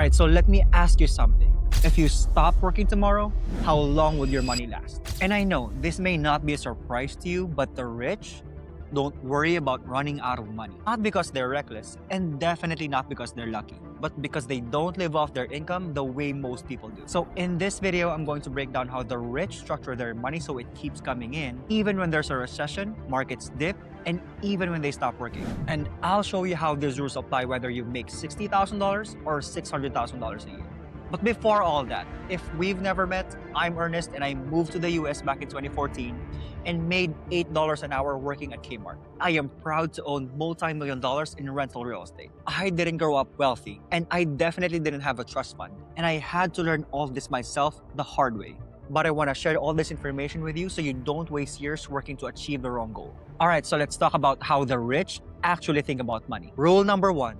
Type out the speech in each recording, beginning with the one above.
Alright, so let me ask you something. If you stop working tomorrow, how long will your money last? And I know this may not be a surprise to you, but the rich don't worry about running out of money. Not because they're reckless, and definitely not because they're lucky, but because they don't live off their income the way most people do. So in this video, I'm going to break down how the rich structure their money so it keeps coming in, even when there's a recession, markets dip, and even when they stop working. And I'll show you how these rules apply whether you make $60,000 or $600,000 a year. But before all that, if we've never met, I'm Ernest and I moved to the US back in 2014 and made $8 an hour working at Kmart. I am proud to own multi-million dollars in rental real estate. I didn't grow up wealthy and I definitely didn't have a trust fund. And I had to learn all this myself the hard way. But I want to share all this information with you so you don't waste years working to achieve the wrong goal. Alright, so let's talk about how the rich actually think about money. Rule number 1.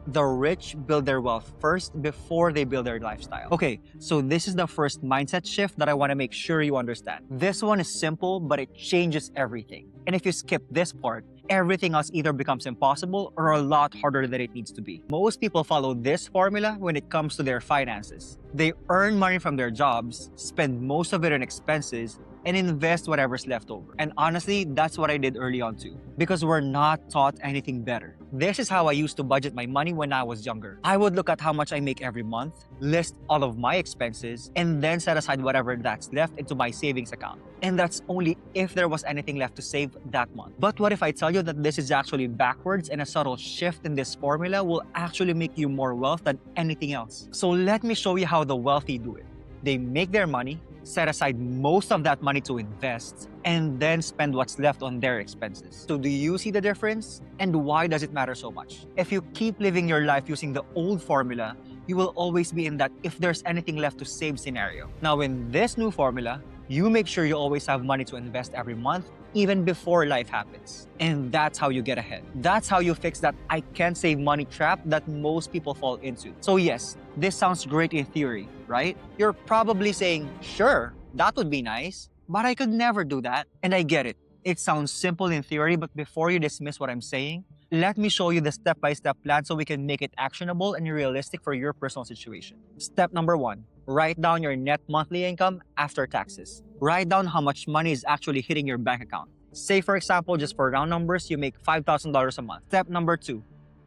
The rich build their wealth first before they build their lifestyle. Okay, so this is the first mindset shift that I want to make sure you understand. This one is simple, but it changes everything. And if you skip this part, everything else either becomes impossible or a lot harder than it needs to be. Most people follow this formula when it comes to their finances. They earn money from their jobs, spend most of it on expenses, and invest whatever's left over. And honestly, that's what I did early on too, because we're not taught anything better. This is how I used to budget my money when I was younger. I would look at how much I make every month, list all of my expenses, and then set aside whatever that's left into my savings account. And that's only if there was anything left to save that month. But what if I tell you that this is actually backwards and a subtle shift in this formula will actually make you more wealth than anything else? So let me show you how the wealthy do it. They make their money, set aside most of that money to invest, and then spend what's left on their expenses. So do you see the difference? And why does it matter so much? If you keep living your life using the old formula, you will always be in that if there's anything left to save scenario. Now in this new formula, you make sure you always have money to invest every month, even before life happens. And that's how you get ahead. That's how you fix that I can't save money trap that most people fall into. So yes, this sounds great in theory, right? You're probably saying, sure, that would be nice, but I could never do that. And I get it. It sounds simple in theory, but before you dismiss what I'm saying, let me show you the step-by-step plan so we can make it actionable and realistic for your personal situation. Step number 1. Write down your net monthly income after taxes. Write down how much money is actually hitting your bank account. Say for example, just for round numbers, you make $5,000 a month. Step number 2.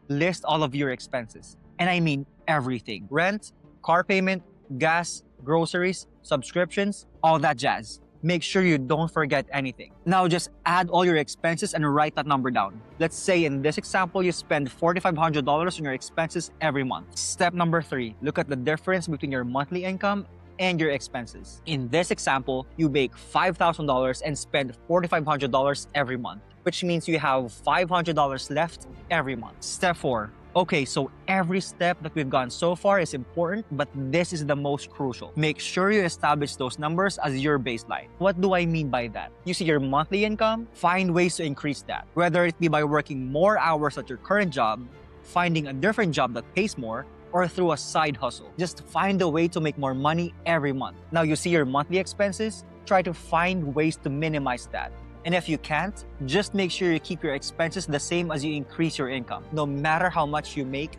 List all of your expenses. And I mean everything. Rent, car payment, gas, groceries, subscriptions, all that jazz. Make sure you don't forget anything. Now just add all your expenses and write that number down. Let's say in this example, you spend $4,500 on your expenses every month. Step number 3, look at the difference between your monthly income and your expenses. In this example, you make $5,000 and spend $4,500 every month, which means you have $500 left every month. Step 4. Okay, so every step that we've gone so far is important, but this is the most crucial. Make sure you establish those numbers as your baseline. What do I mean by that? You see your monthly income? Find ways to increase that. Whether it be by working more hours at your current job, finding a different job that pays more, or through a side hustle. Just find a way to make more money every month. Now you see your monthly expenses? Try to find ways to minimize that. And if you can't, just make sure you keep your expenses the same as you increase your income. No matter how much you make,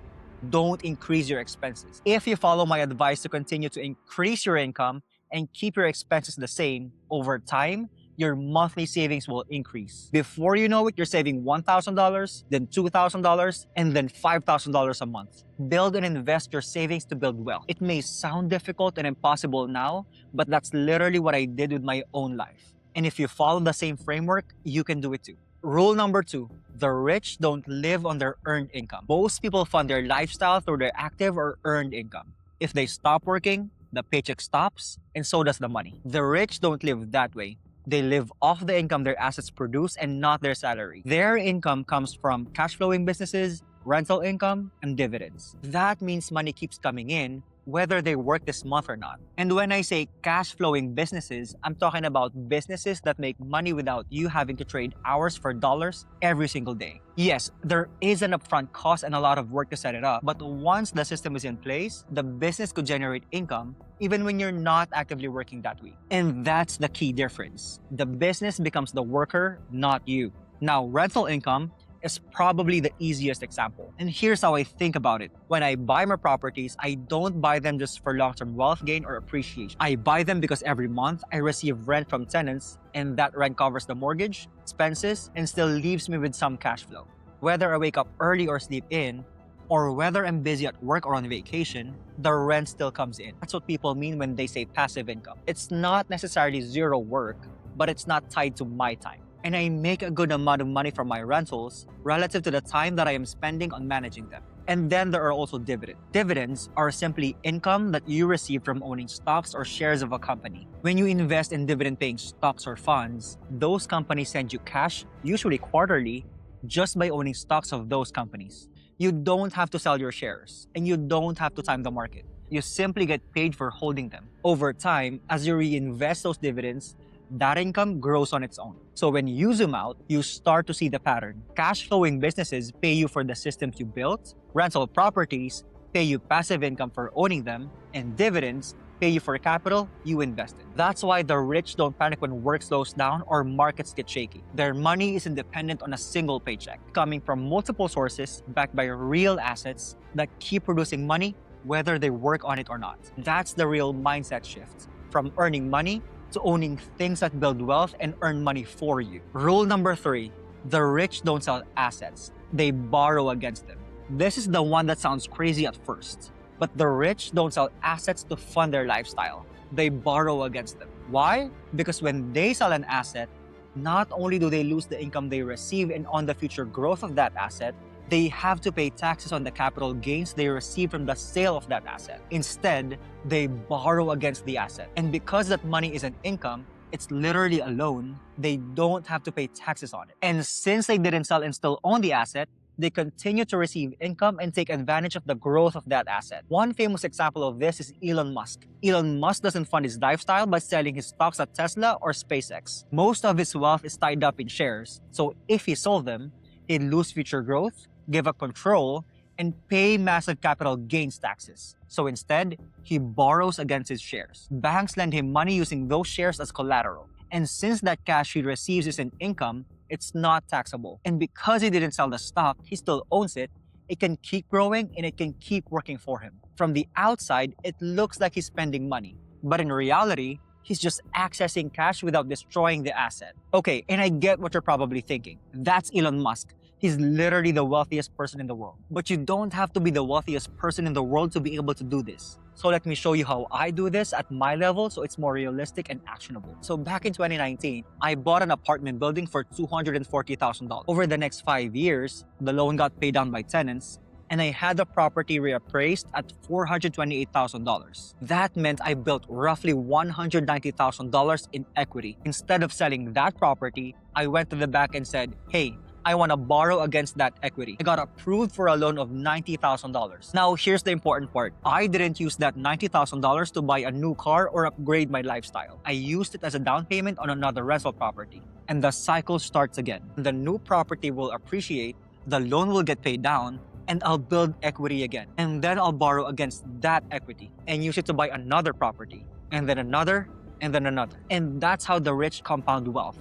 don't increase your expenses. If you follow my advice to continue to increase your income and keep your expenses the same, over time, your monthly savings will increase. Before you know it, you're saving $1,000, then $2,000, and then $5,000 a month. Build and invest your savings to build wealth. It may sound difficult and impossible now, but that's literally what I did with my own life. And if you follow the same framework, you can do it too. Rule number 2, the rich don't live on their earned income. Most people fund their lifestyle through their active or earned income. If they stop working, the paycheck stops, and so does the money. The rich don't live that way. They live off the income their assets produce and not their salary. Their income comes from cash flowing businesses, rental income, and dividends. That means money keeps coming in, whether they work this month or not. And when I say cash flowing businesses, I'm talking about businesses that make money without you having to trade hours for dollars every single day. Yes, there is an upfront cost and a lot of work to set it up, but once the system is in place, the business could generate income even when you're not actively working that week. And that's the key difference. The business becomes the worker, not you. Now, rental income is probably the easiest example. And here's how I think about it. When I buy my properties, I don't buy them just for long-term wealth gain or appreciation. I buy them because every month I receive rent from tenants, and that rent covers the mortgage, expenses, and still leaves me with some cash flow. Whether I wake up early or sleep in, or whether I'm busy at work or on vacation, the rent still comes in. That's what people mean when they say passive income. It's not necessarily zero work, but it's not tied to my time. And I make a good amount of money from my rentals relative to the time that I am spending on managing them. And then there are also dividends. Dividends are simply income that you receive from owning stocks or shares of a company. When you invest in dividend-paying stocks or funds, those companies send you cash, usually quarterly, just by owning stocks of those companies. You don't have to sell your shares, and you don't have to time the market. You simply get paid for holding them. Over time, as you reinvest those dividends, that income grows on its own. So when you zoom out, you start to see the pattern. Cash flowing businesses pay you for the systems you built, rental properties pay you passive income for owning them, and dividends pay you for capital you invested. That's why the rich don't panic when work slows down or markets get shaky. Their money isn't dependent on a single paycheck, coming from multiple sources backed by real assets that keep producing money whether they work on it or not. That's the real mindset shift, from earning money to owning things that build wealth and earn money for you. Rule number 3, the rich don't sell assets, they borrow against them. This is the one that sounds crazy at first. But the rich don't sell assets to fund their lifestyle. They borrow against them. Why? Because when they sell an asset, not only do they lose the income they receive and on the future growth of that asset, they have to pay taxes on the capital gains they receive from the sale of that asset. Instead, they borrow against the asset. And because that money is an income, it's literally a loan, they don't have to pay taxes on it. And since they didn't sell and still own the asset, they continue to receive income and take advantage of the growth of that asset. One famous example of this is Elon Musk. Elon Musk doesn't fund his lifestyle by selling his stocks at Tesla or SpaceX. Most of his wealth is tied up in shares, so if he sold them, he'd lose future growth, give up control, and pay massive capital gains taxes. So instead, he borrows against his shares. Banks lend him money using those shares as collateral. And since that cash he receives is an income, it's not taxable. And because he didn't sell the stock, he still owns it. It can keep growing and it can keep working for him. From the outside, it looks like he's spending money. But in reality, he's just accessing cash without destroying the asset. Okay, and I get what you're probably thinking. That's Elon Musk. He's literally the wealthiest person in the world. But you don't have to be the wealthiest person in the world to be able to do this. So let me show you how I do this at my level so it's more realistic and actionable. So back in 2019, I bought an apartment building for $240,000. Over the next 5 years, the loan got paid down by tenants, and I had the property reappraised at $428,000. That meant I built roughly $190,000 in equity. Instead of selling that property, I went to the bank and said, hey, I want to borrow against that equity. I got approved for a loan of $90,000. Now, here's the important part. I didn't use that $90,000 to buy a new car or upgrade my lifestyle. I used it as a down payment on another rental property. And the cycle starts again. The new property will appreciate, the loan will get paid down, and I'll build equity again. And then I'll borrow against that equity and use it to buy another property, and then another, and then another. And that's how the rich compound wealth.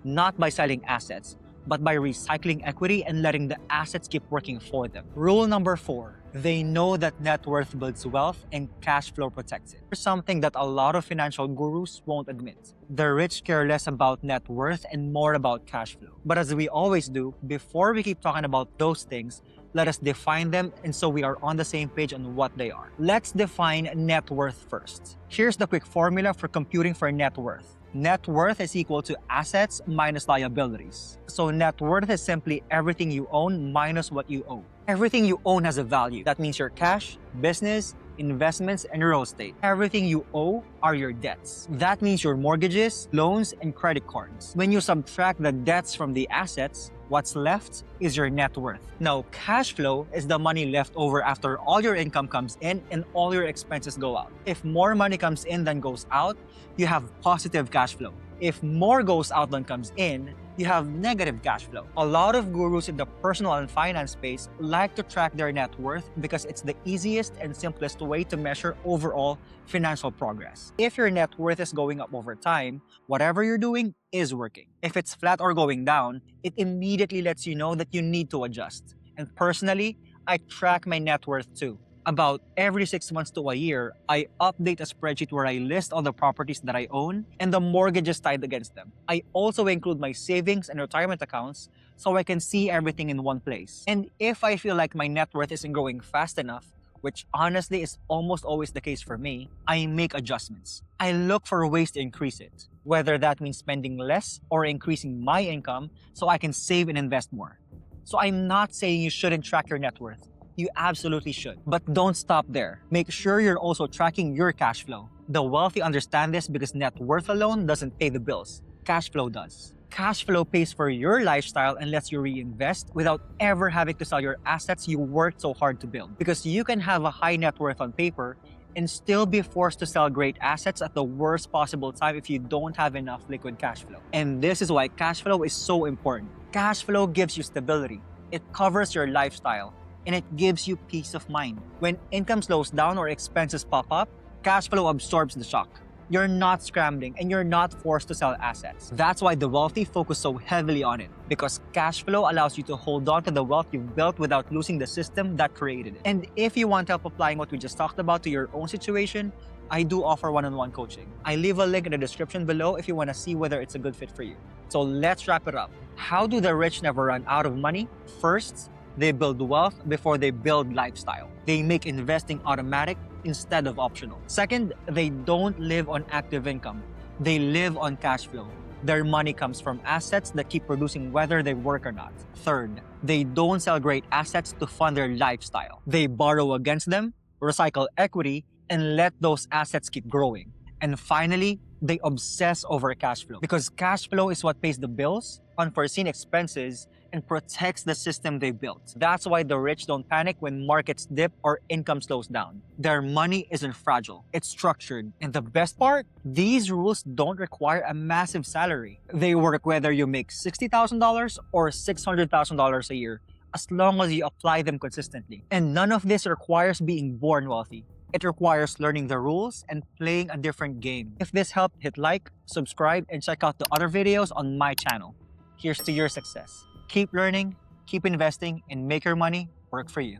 Not by selling assets, but by recycling equity and letting the assets keep working for them. Rule number 4, they know that net worth builds wealth and cash flow protects it. Here's something that a lot of financial gurus won't admit. The rich care less about net worth and more about cash flow. But as we always do, before we keep talking about those things, let us define them and so we are on the same page on what they are. Let's define net worth first. Here's the quick formula for computing for net worth. Net worth is equal to assets minus liabilities. So net worth is simply everything you own minus what you owe. Everything you own has a value. That means your cash, business, investments, and real estate. Everything you owe are your debts. That means your mortgages, loans, and credit cards. When you subtract the debts from the assets, what's left is your net worth. Now, cash flow is the money left over after all your income comes in and all your expenses go out. If more money comes in than goes out, you have positive cash flow. If more goes out than comes in, you have negative cash flow. A lot of gurus in the personal and finance space like to track their net worth because it's the easiest and simplest way to measure overall financial progress. If your net worth is going up over time, whatever you're doing is working. If it's flat or going down, it immediately lets you know that you need to adjust. And personally, I track my net worth too. About every 6 months to a year, I update a spreadsheet where I list all the properties that I own and the mortgages tied against them. I also include my savings and retirement accounts so I can see everything in one place. And if I feel like my net worth isn't growing fast enough, which honestly is almost always the case for me, I make adjustments. I look for ways to increase it, whether that means spending less or increasing my income so I can save and invest more. So I'm not saying you shouldn't track your net worth. You absolutely should. But don't stop there. Make sure you're also tracking your cash flow. The wealthy understand this because net worth alone doesn't pay the bills. Cash flow does. Cash flow pays for your lifestyle and lets you reinvest without ever having to sell your assets you worked so hard to build. Because you can have a high net worth on paper and still be forced to sell great assets at the worst possible time if you don't have enough liquid cash flow. And this is why cash flow is so important. Cash flow gives you stability. It covers your lifestyle. And it gives you peace of mind. When income slows down or expenses pop up, cash flow absorbs the shock. You're not scrambling and you're not forced to sell assets. That's why the wealthy focus so heavily on it, because cash flow allows you to hold on to the wealth you've built without losing the system that created it. And if you want help applying what we just talked about to your own situation, I do offer one-on-one coaching. I leave a link in the description below if you want to see whether it's a good fit for you. So let's wrap it up. How do the rich never run out of money? First, they build wealth before they build lifestyle. They make investing automatic instead of optional. Second, they don't live on active income. They live on cash flow. Their money comes from assets that keep producing whether they work or not. Third, they don't sell great assets to fund their lifestyle. They borrow against them, recycle equity, and let those assets keep growing. And finally, they obsess over cash flow because cash flow is what pays the bills, unforeseen expenses, and protects the system they built. That's why the rich don't panic when markets dip or income slows down. Their money isn't fragile, it's structured. And the best part, these rules don't require a massive salary. They work whether you make $60,000 or $600,000 a year, as long as you apply them consistently. And none of this requires being born wealthy. It requires learning the rules and playing a different game. If this helped, hit like, subscribe, and check out the other videos on my channel. Here's to your success. Keep learning, keep investing, and make your money work for you.